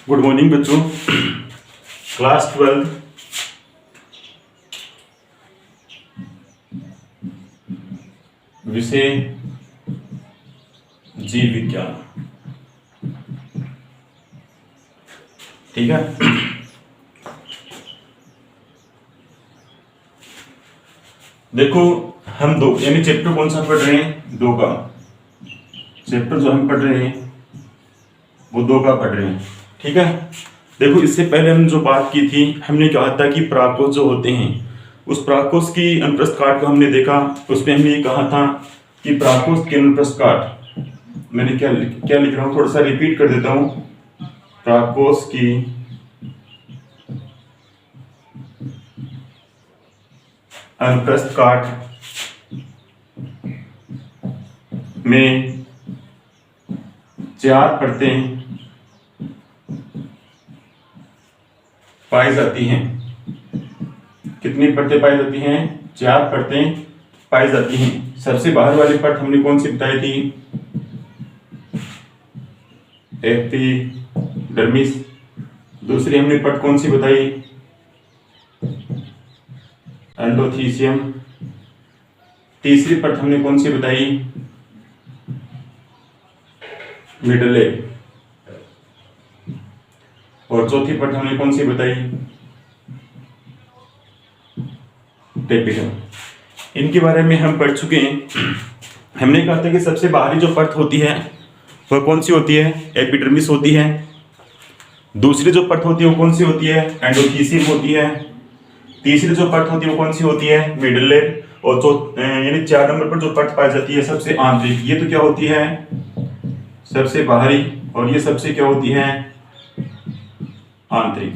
Good morning बच्चों। Class 12 विषय जीव विज्ञान। ठीक है। देखो हम दो यानी चैप्टर कौन सा पढ़ रहे हैं? दो का चैप्टर जो हम पढ़ रहे हैं वो दो का पढ़ रहे हैं। ठीक है। देखो इससे पहले हम जो बात की थी, हमने कहा था कि परागकोश जो होते हैं उस परागकोश की अनुप्रस्थ काट को हमने देखा। उसमें हमने ये कहा था कि परागकोश की अनुप्रस्थ काट, मैंने क्या लिख रहा हूँ, थोड़ा सा रिपीट कर देता हूँ। परागकोश की अनुप्रस्थ काट में 4 परतें पाई जाती हैं। कितनी परतें पाई जाती हैं? 4 परतें पाई जाती हैं। सबसे बाहर वाली परत हमने कौन सी बताई थी? एपिडर्मिस। दूसरी हमने परत कौन सी बताई? एंडोथीसियम। तीसरी परत हमने कौन सी बताई? Middle layer. और चौथी परत हमने कौन सी बताई? टेपिडम। इनके बारे में हम पढ़ चुके हैं। हमने कहा था कि सबसे बाहरी जो परत होती है वह कौन सी होती है? एपिडर्मिस होती है। दूसरी जो परत होती है वो कौन सी होती है? एंडोथीसियम होती है। तीसरी जो परत होती है वो कौन सी होती है? Middle layer. और यानी 4 नंबर पर जो परत पाई जाती है सबसे आंतरिक, ये तो क्या होती है? सबसे बाहरी। और ये सबसे क्या होती है? आंतरिक।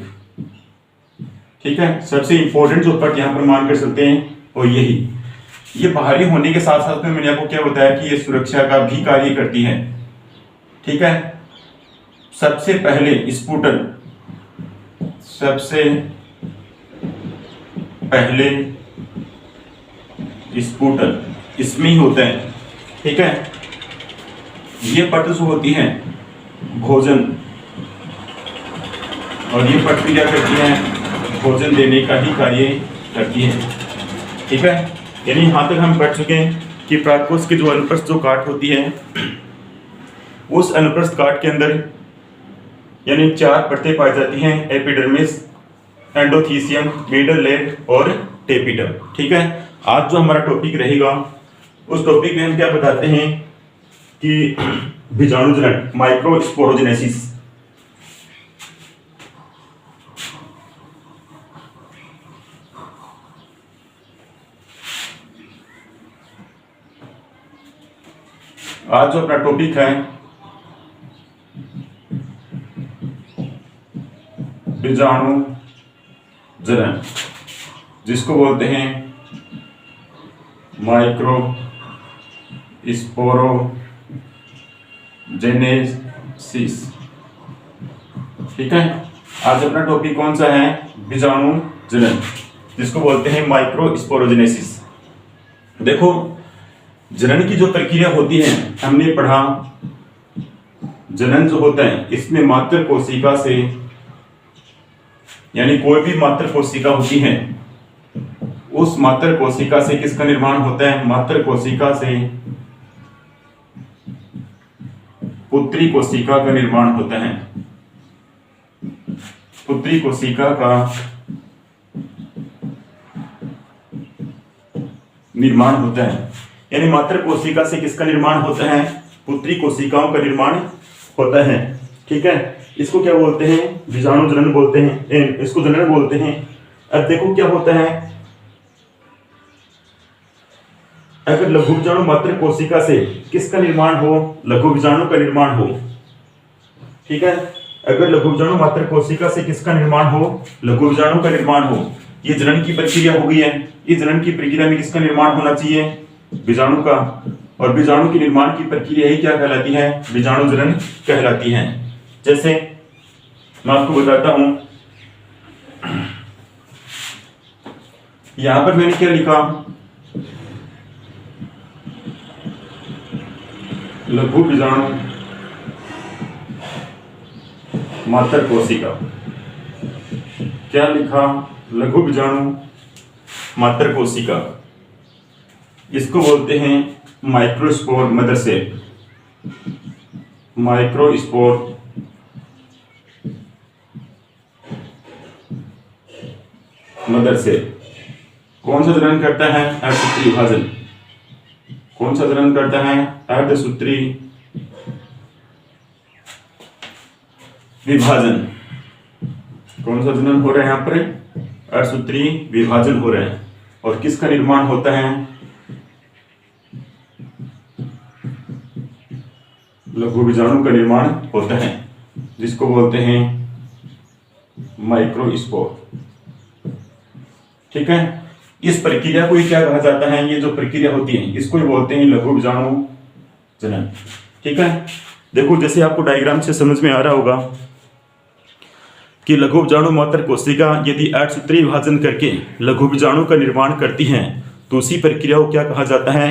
ठीक है। सबसे इंपॉर्टेंट जो परत यहाँ पर मान कर सकते हैं वो यही। ये बाहरी होने के साथ साथ में मैंने आपको क्या बताया कि ये सुरक्षा का भी कार्य करती है। ठीक है। सबसे पहले स्पुटन, सबसे पहले स्पुटन इसमें ही होता है। ठीक है। ये परत जो होती है भोजन, और ये परत क्या करती है? भोजन देने का ही कार्य करती है। ठीक है। यानी यहां तक हम पढ़ चुके हैं कि परागकोश की जो अनुप्रस्थ जो काट होती है उस अनुप्रस्थ काट के अंदर यानी 4 परतें पाई जाती हैं। एपिडर्मिस, एंडोथीसियम, मिडल लेयर और टेपिडम। ठीक है। आज जो हमारा टॉपिक रहेगा उस टॉपिक में हम क्या बताते हैं कि बीजाणुजनन, माइक्रोस्पोरोजेनेसिस। आज जो अपना टॉपिक है बीजाणुजनन, जिसको बोलते हैं माइक्रोस्पोरोजेनेसिस। ठीक है। आज अपना टॉपिक कौन सा है? बीजाणुजनन, जिसको बोलते हैं माइक्रोस्पोरोजेनेसिस। देखो जनन की जो प्रक्रिया होती है हमने पढ़ा, जनन जो होता है इसमें मात्र कोशिका से, यानी कोई भी मात्र कोशिका होती है उस मात्र कोशिका से किसका निर्माण होता है? मात्र कोशिका से पुत्री कोशिका का निर्माण होता है। पुत्री कोशिका का निर्माण होता है। यानी मात्र कोशिका से किसका निर्माण होता है? पुत्री कोशिकाओं का निर्माण होता है। ठीक है। इसको क्या बोलते हैं? बीजाणुजनन बोलते हैं, इसको जनन बोलते हैं। अब देखो क्या होता है, अगर लघु बीजाणु मात्र कोशिका से किसका निर्माण हो? लघु बीजाणु का निर्माण हो। ठीक है। अगर लघु बीजाणु मात्र कोशिका से किसका निर्माण हो? लघु बीजाणु का निर्माण हो। ये जनन की प्रक्रिया हो गई है। इस जनन की प्रक्रिया में किसका निर्माण होना चाहिए? बीजाणु का। और बीजाणु के निर्माण की प्रक्रिया ही क्या कहलाती है? बीजाणुजनन कहलाती है। जैसे मैं आपको बताता हूं, यहां पर मैंने क्या लिखा? लघु बीजाणु मात्र कोशिका। क्या लिखा? लघु बीजाणु मात्र कोशिका। इसको बोलते हैं microspore mother cell. Microspore mother cell. कौन सा जनन करता है? अर्धसूत्री विभाजन। कौन सा जनन करता है? अर्धसूत्री विभाजन। कौन सा जनन हो रहा है यहाँ पर? अर्धसूत्री विभाजन हो रहा है। और किसका निर्माण होता है? लघु बीजाणु का निर्माण होता है, जिसको बोलते हैं माइक्रोस्पोर। ठीक है, इस प्रक्रिया को क्या कहा जाता है? ये जो प्रक्रिया होती है इसको बोलते हैं लघु बीजाणु जनन। ठीक है, देखो जैसे आपको डायग्राम से समझ में आ रहा होगा कि लघु बीजाणु मात्र कोशिका यदि अर्धसूत्री विभाजन करके लघु बीजाणु का निर्माण करती है तो उसी प्रक्रिया को क्या कहा जाता है?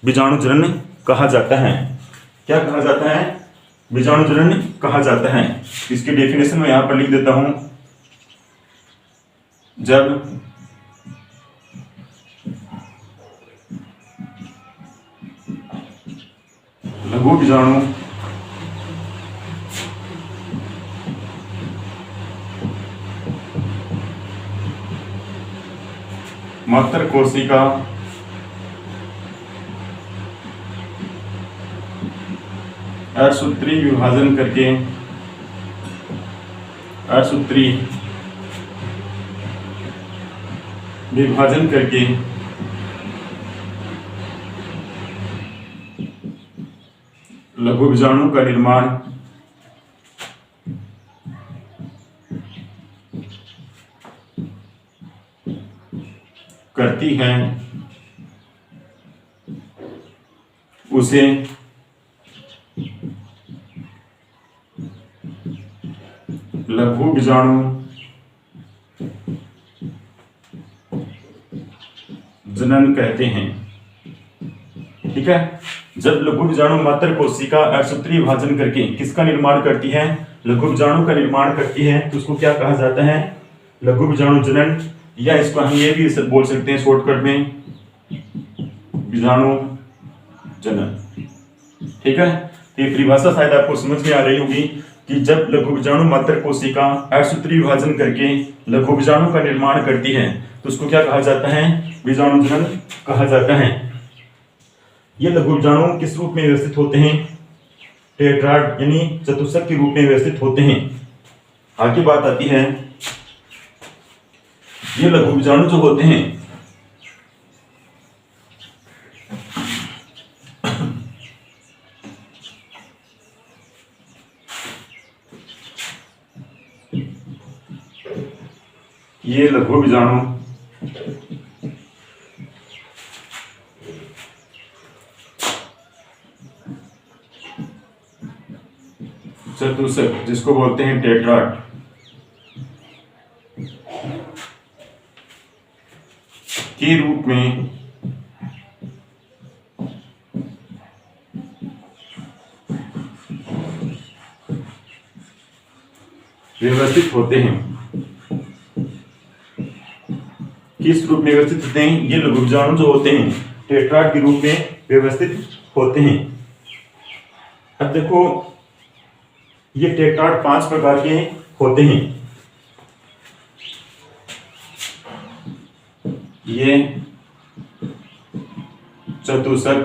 बीजाणु जनन कहा जाता है। क्या कहा जाता है? बीजाणु जनन कहा जाता है। इसकी डेफिनेशन मैं यहां पर लिख देता हूं। जब लघु बीजाणु मात्र कोशिका अर्धसूत्री विभाजन करके अर्धसूत्री विभाजन करके लघु बीजाणु का निर्माण करती है, उसे लघु बीजाणु जनन कहते हैं। ठीक है, जब लघु बीजाणु मात्र कोशिका अर्धसूत्री विभाजन करके किसका निर्माण करती है? लघु बीजाणु का निर्माण करती है, तो उसको क्या कहा जाता है? लघु बीजाणु जनन, या इसको हम ये भी बोल सकते हैं शॉर्टकट में बीजाणु जनन। ठीक है, तो ये परिभाषा शायद आपको समझ में आ रही होगी कि जब लघु बीजाणु मात्र कोशिका अर्धसूत्री विभाजन करके लघु बीजाणु का निर्माण करती है तो उसको क्या कहा जाता है? बीजाणु जनन कहा जाता है। ये लघु बीजाणु किस रूप में व्यवस्थित होते हैं? टेट्राड यानी चतुष्क के रूप में व्यवस्थित होते हैं। आगे बात आती है, ये लघु बीजाणु जो होते हैं ये लघु बीजाणु चतुष्क जिसको बोलते हैं टेट्राड के रूप में व्यवस्थित होते हैं। किस रूप में व्यवस्थित होते हैं? ये लघु बीजाणु जो होते हैं टेट्राड के रूप में व्यवस्थित होते हैं। अब देखो ये टेट्राड 5 प्रकार के होते हैं। ये चतुष्क,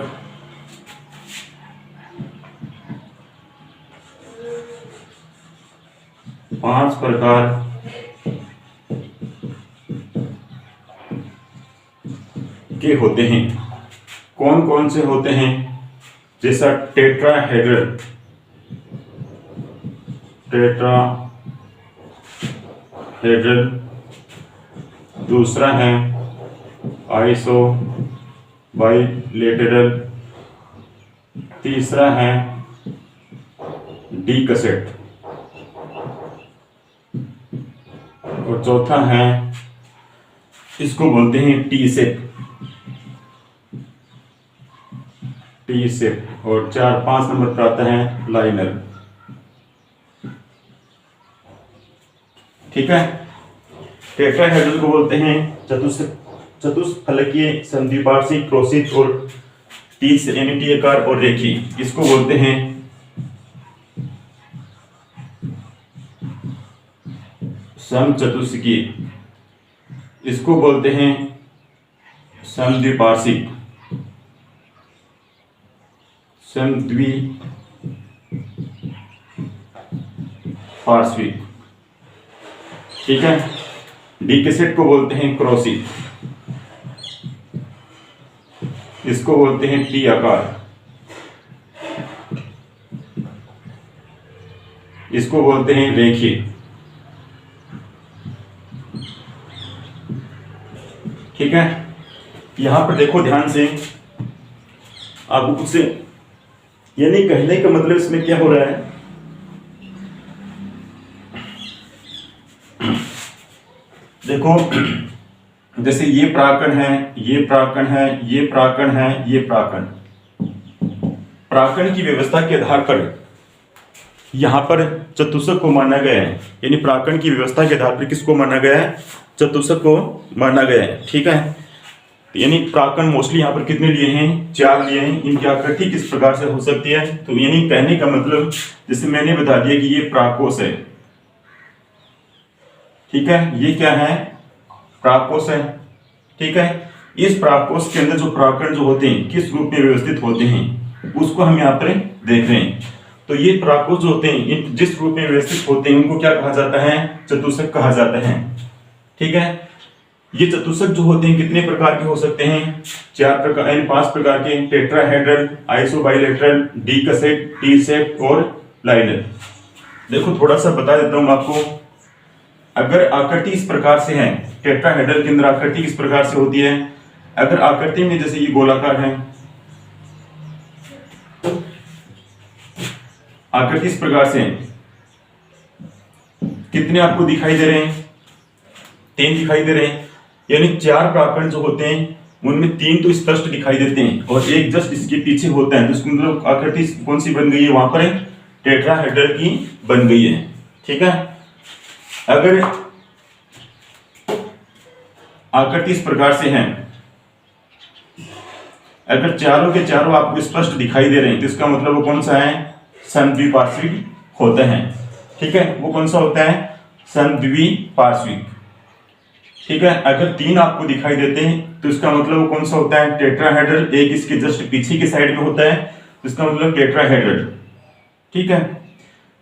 पांच प्रकार के होते हैं। कौन कौन से होते हैं? जैसा टेट्राहेड्रल, टेट्राहेड्रल, दूसरा है आइसो बाइलेटरल, तीसरा है डीकसेट और चौथा है इसको बोलते हैं टी सेप, और 4-5 नंबर पर आता है लाइनर। ठीक है। टेट्राहेड्रल को बोलते हैं चतुष्फलकीय, समद्विपार्श्विक, क्रोशित और टी आकार और रेखीय। इसको बोलते हैं समचतुष्कीय, इसको बोलते हैं समद्विपार्श्विक, समद्विपार्श्विक, ठीक है। डी के सेट को बोलते हैं क्रोशित, इसको बोलते हैं टी आकार, इसको बोलते हैं रेखीय, ठीक है। यहां पर देखो ध्यान से, आपको कुछ से यानी कहने का मतलब इसमें क्या हो रहा है, देखो जैसे ये प्राकण है, ये प्राकण है, ये प्राकण है, ये प्राकण, प्राकण की व्यवस्था के आधार पर यहां पर चतुष्क को माना गया है, यानी प्राकण की व्यवस्था के आधार पर किसको माना गया है, चतुष्क को माना गया है, ठीक है। यानी प्राकण मोस्टली यहाँ पर कितने लिए हैं, 4 लिए हैं। इनकी आकृति किस प्रकार से हो सकती है, तो यानी कहने का मतलब जैसे मैंने बता दिया कि ये प्राकोष है, ठीक है, ये क्या है, प्राकोष है, ठीक है। इस प्राकोष के अंदर जो प्राकण जो होते हैं किस रूप में व्यवस्थित होते हैं उसको हम यहाँ पर देख रहे हैं। तो ये प्राकोष जो होते हैं जिस रूप में व्यवस्थित होते हैं उनको क्या कहा जाता है, चतुष्क कहा जाता है, ठीक है। ये चतुष्क जो होते हैं कितने प्रकार के हो सकते हैं, 4 प्रकार यानी 5 प्रकार के, टेट्राहेड्रल, आइसोबाइलेटरल, डी कसेट, टी सेट और लाइनर। देखो थोड़ा सा बता देता हूं आपको, अगर आकृति इस प्रकार से है, टेट्राहेड्रल के अंदर आकृति किस प्रकार से होती है, अगर आकृति में जैसे ये गोलाकार है, आकृति इस प्रकार से कितने आपको दिखाई दे रहे हैं, 3 दिखाई दे रहे हैं, यानी 4 प्राकरण जो होते हैं उनमें 3 तो स्पष्ट दिखाई देते हैं और एक जस्ट इसके पीछे होता है, तो मतलब आकृति कौन सी बन गई है, वहां पर टेट्राहेड्रल की बन गई है, ठीक है। अगर आकृति इस प्रकार से है, अगर चारों के चारों आपको स्पष्ट दिखाई दे रहे हैं तो इसका मतलब वो कौन सा है, समद्विपार्श्विक होता है, ठीक है। वो कौन सा होता है, समद्विपार्श्विक, ठीक है। अगर 3 आपको दिखाई देते हैं तो इसका मतलब वो कौन सा होता है, टेट्राहेड्रल, एक इसके जस्ट पीछे की साइड में होता है, तो इसका मतलब टेट्राहेड्रल, ठीक है।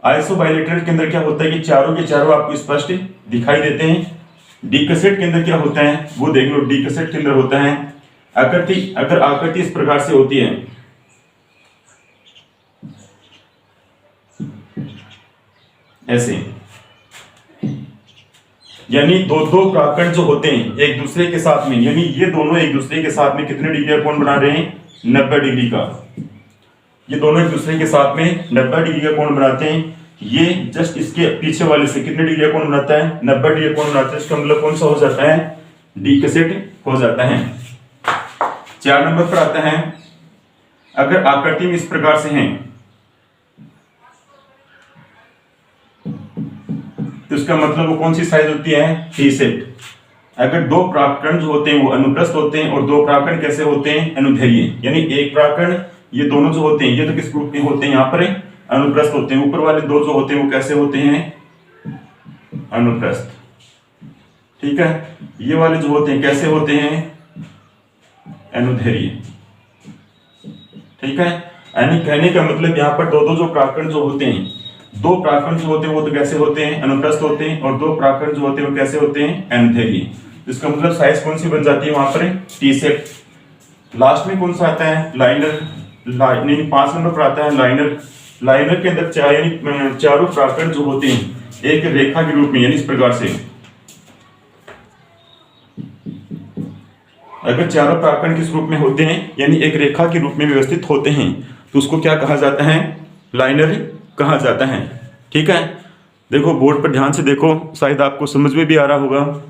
आइसोबाइलेटरल के अंदर क्या होता है कि चारों के चारों आपको स्पष्ट दिखाई देते हैं। डी कसेट के अंदर क्या होता है वो देख लो, डी कसेट के अंदर होता है आकृति, अगर आकृति इस प्रकार से होती है, ऐसे, यानी दो प्राकरण जो होते हैं एक दूसरे के साथ में, यानी ये दोनों एक दूसरे के साथ में कितने डिग्री का कोण बना रहे हैं, 90 डिग्री का, ये दोनों एक दूसरे के साथ में 90 डिग्री का कोण बनाते हैं। ये जस्ट इसके पीछे वाले से कितने डिग्री का कोण बनाता है, 90 डिग्री का कोण बनाता है, इसका मतलब कौन सा हो जाता है, डी कसेट हो जाता है। 4 नंबर पर आता है, अगर आकृति में इस प्रकार से है तो इसका मतलब वो कौन सी साइज होती है, टी सेट। अगर 2 प्राकरण जो होते हैं वो अनुप्रस्थ होते हैं और 2 प्राकरण कैसे होते हैं, अनुदैर्घ्य, यानी एक प्राकरण, ये दोनों जो होते हैं ये तो किस रूप में होते हैं, यहाँ पर अनुप्रस्थ होते हैं, ऊपर वाले 2 जो होते हैं वो कैसे होते हैं, अनुप्रस्थ, ठीक है। ये वाले जो होते हैं कैसे होते हैं, अनुदैर्घ्य, ठीक है। यानी कहने का मतलब यहाँ पर 2 जो प्राकरण जो होते हैं, 2 प्राकरण जो होते हैं वो तो कैसे होते हैं, अनुप्रस्थ होते हैं, और 2 प्राकरण जो होते हैं वो कैसे होते हैं, अनुदैर्घ्य। इसका मतलब साइज कौन सी बन जाती है वहां पर, टी सेट। लास्ट में कौन सा आता है, लाइनर, 5 नंबर पर आता है लाइनर। लाइनर के अंदर चारों प्राकरण जो होते हैं एक रेखा के रूप में, यानी इस प्रकार से, अगर चारों प्राकरण किस रूप में होते हैं, यानी एक रेखा के रूप में व्यवस्थित होते हैं, तो उसको क्या कहा जाता है, लाइनर कहा जाता है, ठीक है। देखो बोर्ड पर ध्यान से देखो, शायद आपको समझ में भी आ रहा होगा।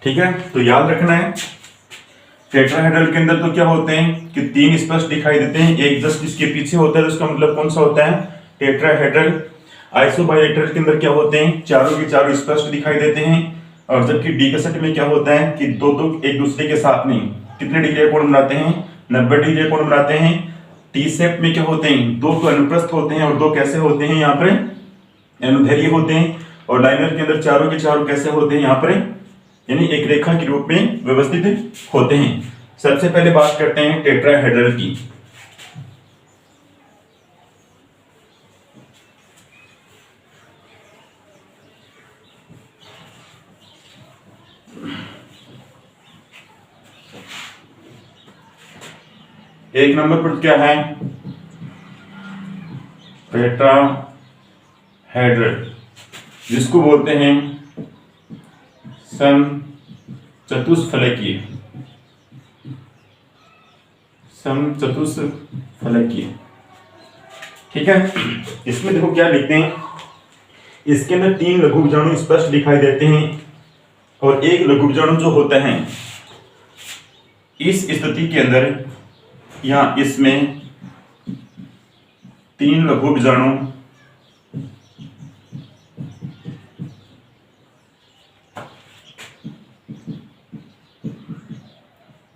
ठीक है, तो याद रखना है टेट्राहेड्रल के अंदर तो क्या होते हैं कि 3 स्पष्ट दिखाई देते हैं, एक जस्ट इसके पीछे होता है, तो उसका मतलब कौन सा होता है, टेट्राहेड्रल। आइसोबाइलेटरल के अंदर क्या होते हैं, चारों के चारों स्पष्ट दिखाई देते हैं, और जबकि डी कैसेट में क्या होता है कि दो एक दूसरे के साथ नहीं, कितने डिग्री कोण बनाते हैं, 90 डिग्री कोण बनाते हैं। टी सेप में क्या होते हैं, 2 तो अनुप्रस्थ होते हैं और 2 कैसे होते हैं, यहाँ पर अनुदैर्घ्य होते हैं। और लाइनर के अंदर चारों के चारों कैसे होते हैं, यहाँ पर यानी एक रेखा के रूप में व्यवस्थित होते हैं। सबसे पहले बात करते हैं टेट्राहेड्रल की। एक नंबर पर क्या है, टेट्राहेड्रल, जिसको बोलते हैं समचतुष्फलकीय, समचतुष्फलकीय। ठीक है, इसमें देखो क्या लिखते हैं, इसके अंदर 3 लघु बीजाणु स्पष्ट दिखाई देते हैं और एक लघु बीजाणु जो होता है इस स्थिति के अंदर, यहां इसमें 3 लघु बीजाणु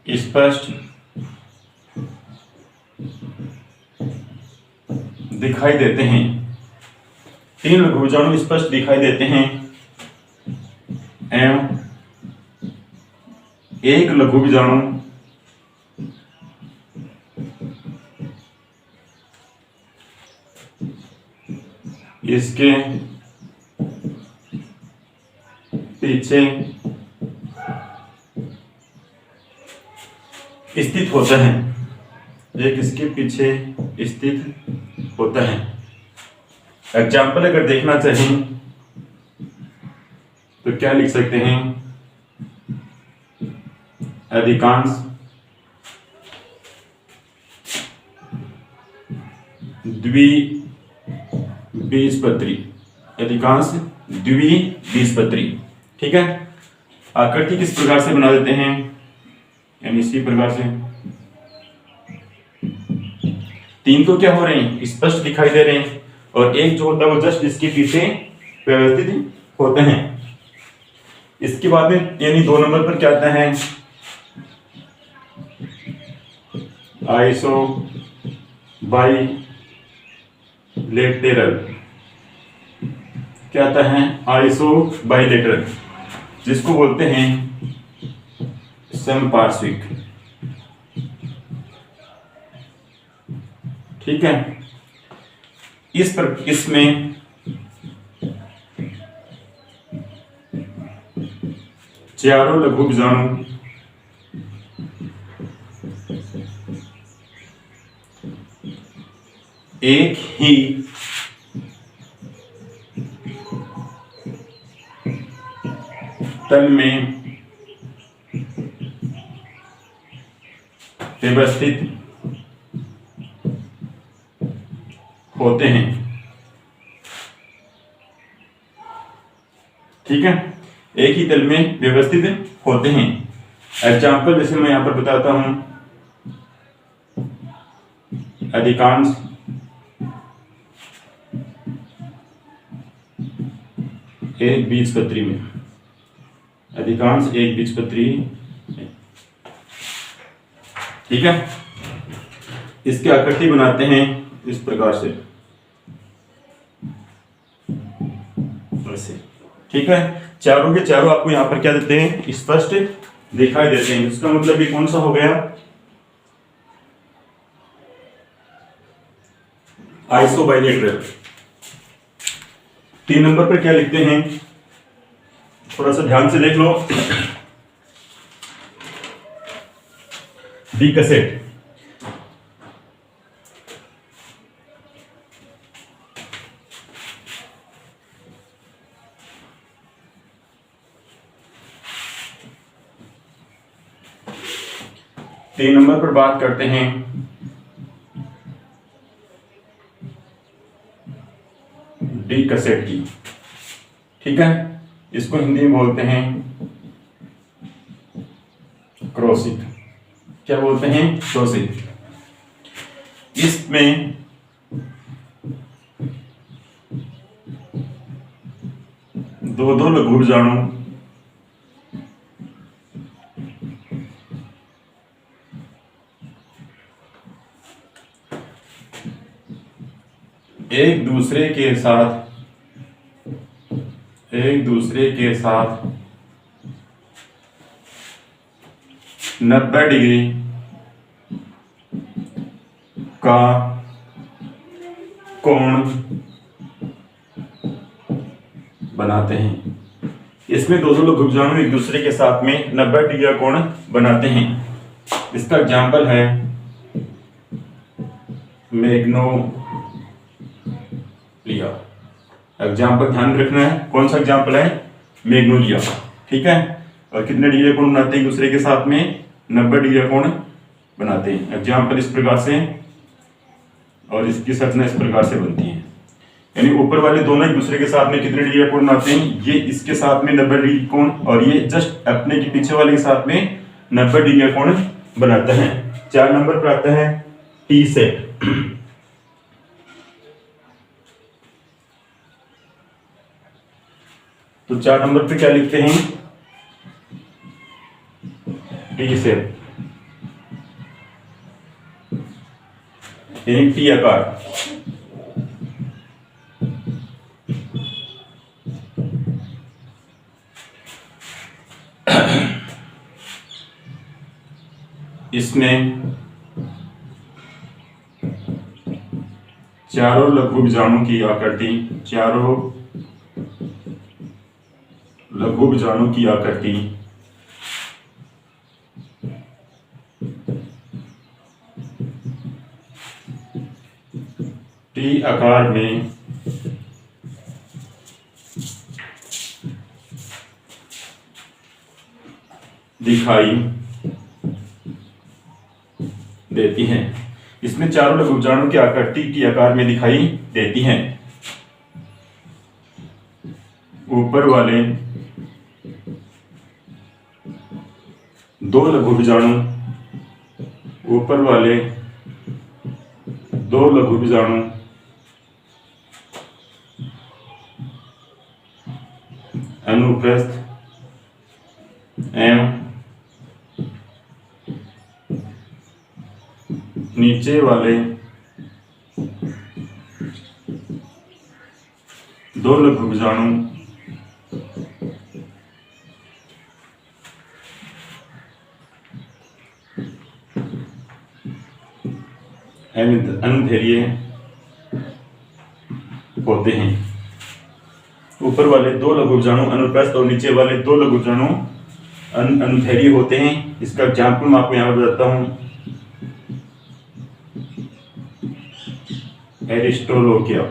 स्पष्ट दिखाई देते हैं, 3 लघु बीजाणु स्पष्ट दिखाई देते हैं एवं एक लघु बीजाणु इसके पीछे स्थित होता है, एक इसके पीछे स्थित होता है। एग्जाम्पल अगर देखना चाहें तो क्या लिख सकते हैं, अधिकांश द्विबीजपत्री, अधिकांश द्विबीजपत्री। ठीक है, आकृति किस प्रकार से बना देते हैं, यानी इसी प्रकार से 3 तो क्या हो रहे हैं, स्पष्ट दिखाई दे रहे हैं, और एक जो होता है वो जस्ट इसके पीछे व्यवस्थित होते हैं। इसके बाद में यानी 2 नंबर पर क्या आता है, आइसोबाइलेटरल, क्या आता है, आइसोबाइलेटरल, जिसको बोलते हैं समपार्श्विक। ठीक है, इसमें चारों लघु बीजाणु एक ही तल में व्यवस्थित होते हैं। ठीक है, एक ही तल में व्यवस्थित होते हैं। एग्जाम्पल जैसे मैं यहां पर बताता हूं, अधिकांश एक बीजपत्री में, अधिकांश एक बीजपत्री। ठीक है, इसकी आकृति बनाते हैं इस प्रकार से, ऐसे। ठीक है, चारों के चारों आपको यहां पर क्या देते हैं, स्पष्ट दिखाई देते हैं। इसका मतलब ये कौन सा हो गया, आइसोबाइलेटरल। 3 नंबर पर क्या लिखते हैं, थोड़ा सा ध्यान से देख लो, डी कैसेट। तीन नंबर पर बात करते हैं डी कैसेट की। ठीक है, इसको हिंदी में बोलते हैं क्रोसित, क्या बोलते हैं, क्रोसित। इसमें दो दो लघु बीजाणु एक दूसरे के साथ 90 डिग्री का कोण बनाते हैं। इसमें दो लघु बीजाणु एक दूसरे के साथ में 90 डिग्री का कोण बनाते हैं। इसका एग्जाम्पल है मैग्नोलिया। एग्जाम्पल ध्यान रखना है, कौन सा एग्जाम्पल है, मैग्नोलिया, ठीक है। और कितने डिग्री कोण बनाते हैं एक दूसरे के साथ में, 90 डिग्री कोण बनाते हैं। एग्जाम्पल इस प्रकार से, और इसकी संरचना इस प्रकार से बनती है। यानी ऊपर वाले दोनों एक दूसरे के साथ में कितने डिग्री कोण बनाते हैं, ये इसके साथ में 90 डिग्री कोण, और ये जस्ट अपने के पीछे वाले के साथ में 90 डिग्री कोण बनाता है। 4 नंबर पर आता है टी सेट। तो 4 नंबर पे क्या लिखते हैं, टी सेट, एक टी आकार। इसमें चारों लघु बीजाणु की आकृति, चारों लघु बीजाणु की आकृति टी आकार में दिखाई देती हैं। इसमें चारों लघु बीजाणु की आकृति टी आकार में दिखाई देती हैं। ऊपर वाले दो लघु बीजाणु, ऊपर वाले दो लघु बीजाणु अनुप्रस्थ एवं नीचे वाले दो लघु बीजाणु अनुदैर्घ्य होते हैं। ऊपर वाले दो लघु बीजाणु अनुप्रस्थ और नीचे वाले दो लघु बीजाणु अनुदैर्घ्य होते हैं। इसका एग्जाम्पल मैं आपको यहां पर बताता हूं। एरिस्टोलोकिया,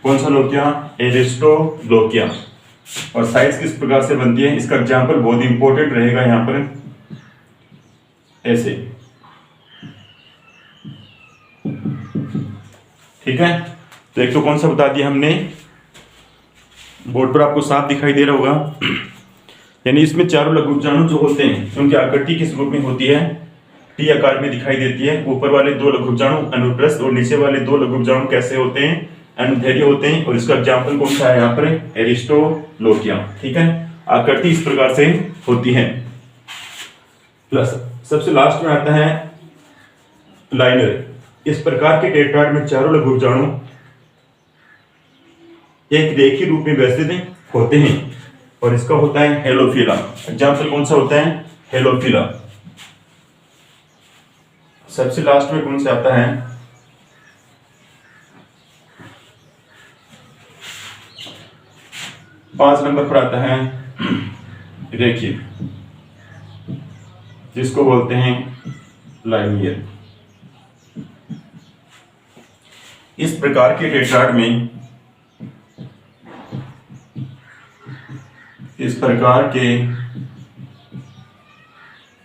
कौन सा लोकिया, एरिस्टोलोकिया। और साइज किस प्रकार से बनती है, इसका एग्जाम्पल बहुत इंपॉर्टेंट रहेगा यहां पर, ऐसे, ठीक है। तो एक तो कौन सा बता दिया हमने, बोर्ड पर आपको साफ दिखाई दे रहा होगा। यानी इसमें चारों लघु बीजाणु जो होते हैं उनकी आकृति किस रूप में होती है, टी आकार में दिखाई देती है। ऊपर वाले दो लघु बीजाणु अनुप्रस्थ और नीचे वाले दो लघु बीजाणु कैसे होते हैं, अनुदैर्घ्य होते हैं। और इसका एग्जाम्पल कौन सा है यहाँ पर, एरिस्टोलोकिया, ठीक है। आकृति इस प्रकार से होती है। प्लस सबसे लास्ट में आता है लाइनर। इस प्रकार के टेट्राड में चारों लघु बीजाणु एक रेखीय रूप में व्यवस्थित होते हैं और इसका होता है हेलोफिला। एग्जाम्पल कौन सा होता है, हेलोफिला। सबसे लास्ट में कौन सा आता है, 5 नंबर पर आता है रेखीय, जिसको बोलते हैं लाइनियर। इस प्रकार के टेट्राड में, इस प्रकार के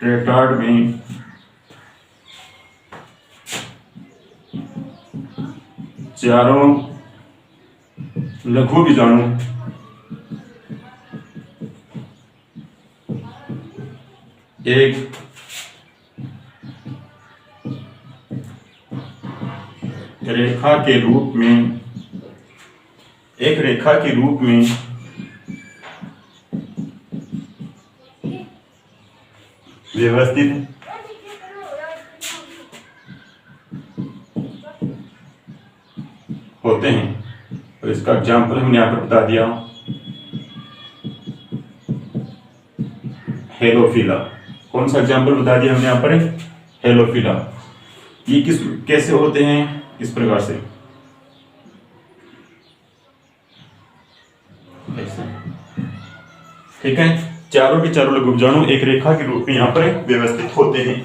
टेट्राड में चारों लघु बीजाणु एक रेखा के रूप में व्यवस्थित होते हैं। तो इसका एग्जाम्पल हमने यहाँ पर बता दिया, हेलोफिला। कौन सा एग्जाम्पल बता दिया हमने यहाँ पर? हेलोफिला। ये कैसे होते हैं? इस प्रकार से, ठीक है। चारों के चारों लघु बीजाणु एक रेखा के रूप में यहाँ पर व्यवस्थित होते हैं।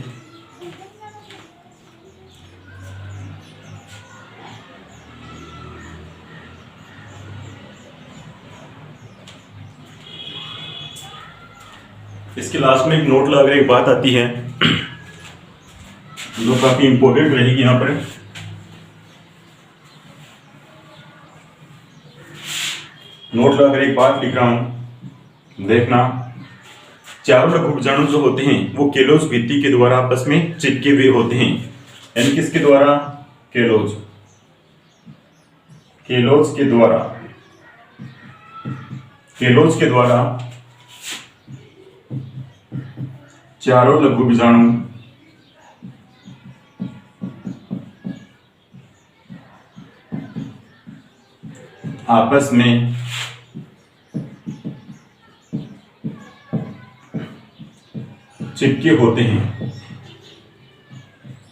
इसके लास्ट में एक नोट लगाकर एक बात आती है जो काफी इंपॉर्टेंट रहेगी यहां पर। नोट लगाकर एक बात लिख रहा हूं, देखना। चारों लघु बीजाणु जो होते हैं वो केलोज भित्ति के द्वारा आपस में चिपके हुए होते हैं। यानी किसके द्वारा? केलोज के द्वारा चारों लघु बीजाणु आपस में चिपके होते हैं।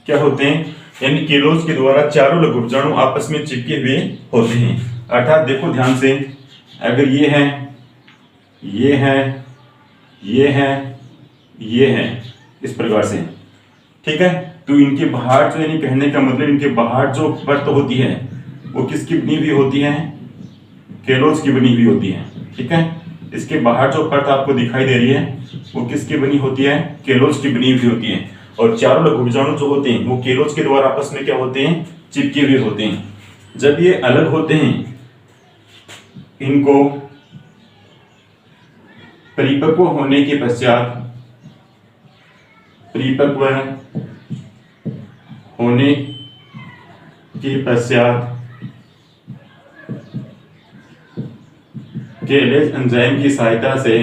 क्या होते हैं? यानी केलोज के द्वारा चारों लघु बीजाणु आपस में चिपके हुए होते हैं। अर्थात देखो ध्यान से, अगर ये है, ये है, ये है, ये है, इस प्रकार से, ठीक है। तो इनके बाहर जो, यानी कहने का मतलब इनके बाहर जो परत होती है वो किसकी बनी हुई होती है? केलोज की बनी हुई होती है, ठीक है। इसके बाहर जो परत आपको दिखाई दे रही है वो किसकी बनी होती है? केलोज की बनी हुई होती है। और चारों लघु बीजाणु जो होते हैं वो केलोज के द्वारा आपस में क्या होते हैं? चिपके हुए होते हैं। जब ये अलग होते हैं, इनको परिपक्व होने के पश्चात केलेज एंजाइम की सहायता से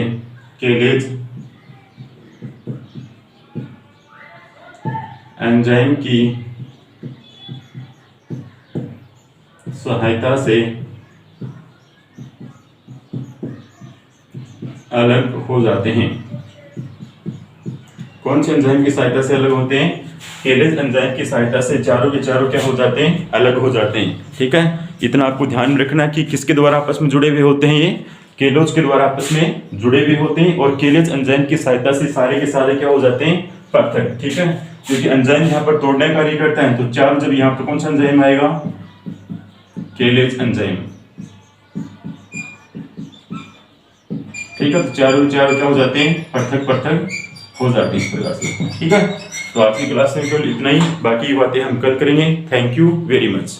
अलग हो जाते हैं। कौन से एंजाइम की सहायता से अलग होते हैं? केलेज एंजाइम की सहायता से चारों के चारों क्या हो जाते हैं? अलग हो जाते हैं, ठीक है। इतना आपको ध्यान में रखना कि किसके द्वारा आपस में जुड़े हुए होते हैं? ये केलोज के द्वारा आपस में जुड़े हुए होते हैं और केलेज एंजाइम की सहायता से सारे के सारे क्या हो जाते हैं? पृथक, ठीक है। क्योंकि एंजाइम यहाँ पर तोड़ने का कार्य करता है, तो चार जब यहाँ पर कौन सा एंजाइम आएगा? केलेज एंजाइम, ठीक है। तो चारों क्या हो जाते हैं? पृथक हो जाते हैं इस प्रकार से, ठीक है। तो आज की क्लास में केवल इतना ही, बाकी बातें हम कल करेंगे। Thank you very much.